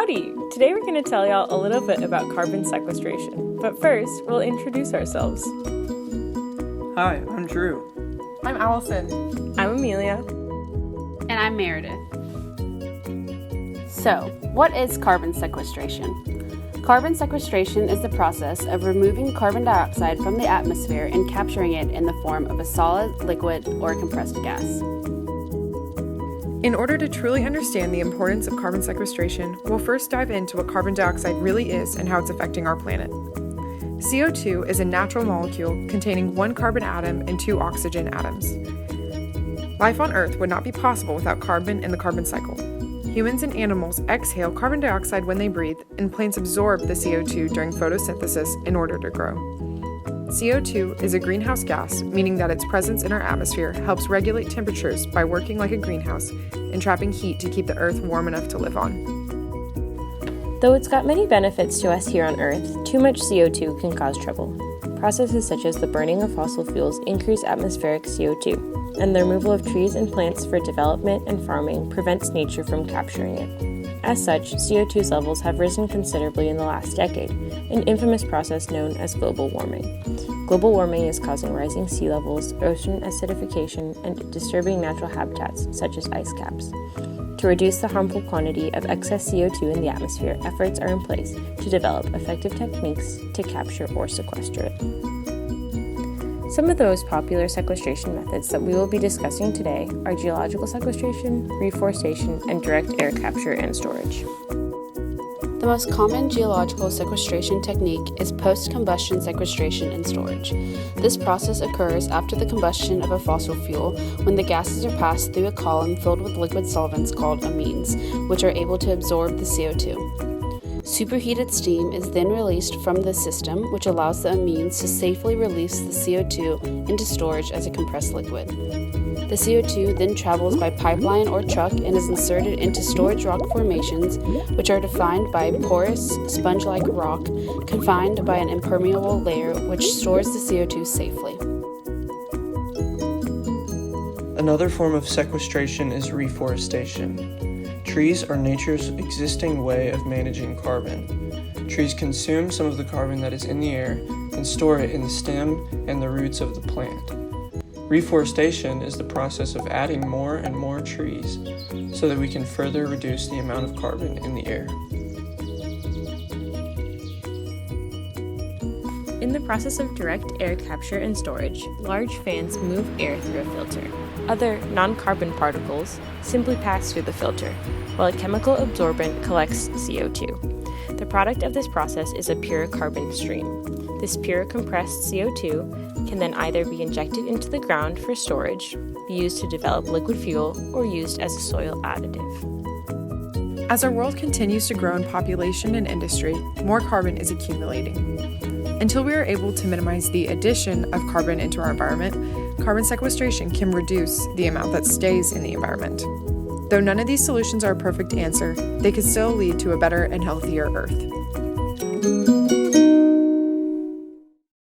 Howdy! Today we're going to tell y'all a little bit about carbon sequestration. But first, we'll introduce ourselves. Hi, I'm Drew. I'm Allison. I'm Amelia. And I'm Meredith. So, what is carbon sequestration? Carbon sequestration is the process of removing carbon dioxide from the atmosphere and capturing it in the form of a solid, liquid, or compressed gas. In order to truly understand the importance of carbon sequestration, we'll first dive into what carbon dioxide really is and how it's affecting our planet. CO2 is a natural molecule containing one carbon atom and two oxygen atoms. Life on Earth would not be possible without carbon and the carbon cycle. Humans and animals exhale carbon dioxide when they breathe, and plants absorb the CO2 during photosynthesis in order to grow. CO2 is a greenhouse gas, meaning that its presence in our atmosphere helps regulate temperatures by working like a greenhouse and trapping heat to keep the Earth warm enough to live on. Though it's got many benefits to us here on Earth, too much CO2 can cause trouble. Processes such as the burning of fossil fuels increase atmospheric CO2, and the removal of trees and plants for development and farming prevents nature from capturing it. As such, CO2's levels have risen considerably in the last decade, an infamous process known as global warming. Global warming is causing rising sea levels, ocean acidification, and disturbing natural habitats such as ice caps. To reduce the harmful quantity of excess CO2 in the atmosphere, efforts are in place to develop effective techniques to capture or sequester it. Some of those popular sequestration methods that we will be discussing today are geological sequestration, reforestation, and direct air capture and storage. The most common geological sequestration technique is post-combustion sequestration and storage. This process occurs after the combustion of a fossil fuel when the gases are passed through a column filled with liquid solvents called amines, which are able to absorb the CO2. Superheated steam is then released from the system, which allows the amines to safely release the CO2 into storage as a compressed liquid. The CO2 then travels by pipeline or truck and is inserted into storage rock formations, which are defined by porous, sponge-like rock confined by an impermeable layer which stores the CO2 safely. Another form of sequestration is reforestation. Trees are nature's existing way of managing carbon. Trees consume some of the carbon that is in the air and store it in the stem and the roots of the plant. Reforestation is the process of adding more and more trees so that we can further reduce the amount of carbon in the air. In the process of direct air capture and storage, large fans move air through a filter. Other non-carbon particles simply pass through the filter, while a chemical absorbent collects CO2. The product of this process is a pure carbon stream. This pure compressed CO2 can then either be injected into the ground for storage, be used to develop liquid fuel, or used as a soil additive. As our world continues to grow in population and industry, more carbon is accumulating. Until we are able to minimize the addition of carbon into our environment, carbon sequestration can reduce the amount that stays in the environment. Though none of these solutions are a perfect answer, they could still lead to a better and healthier Earth.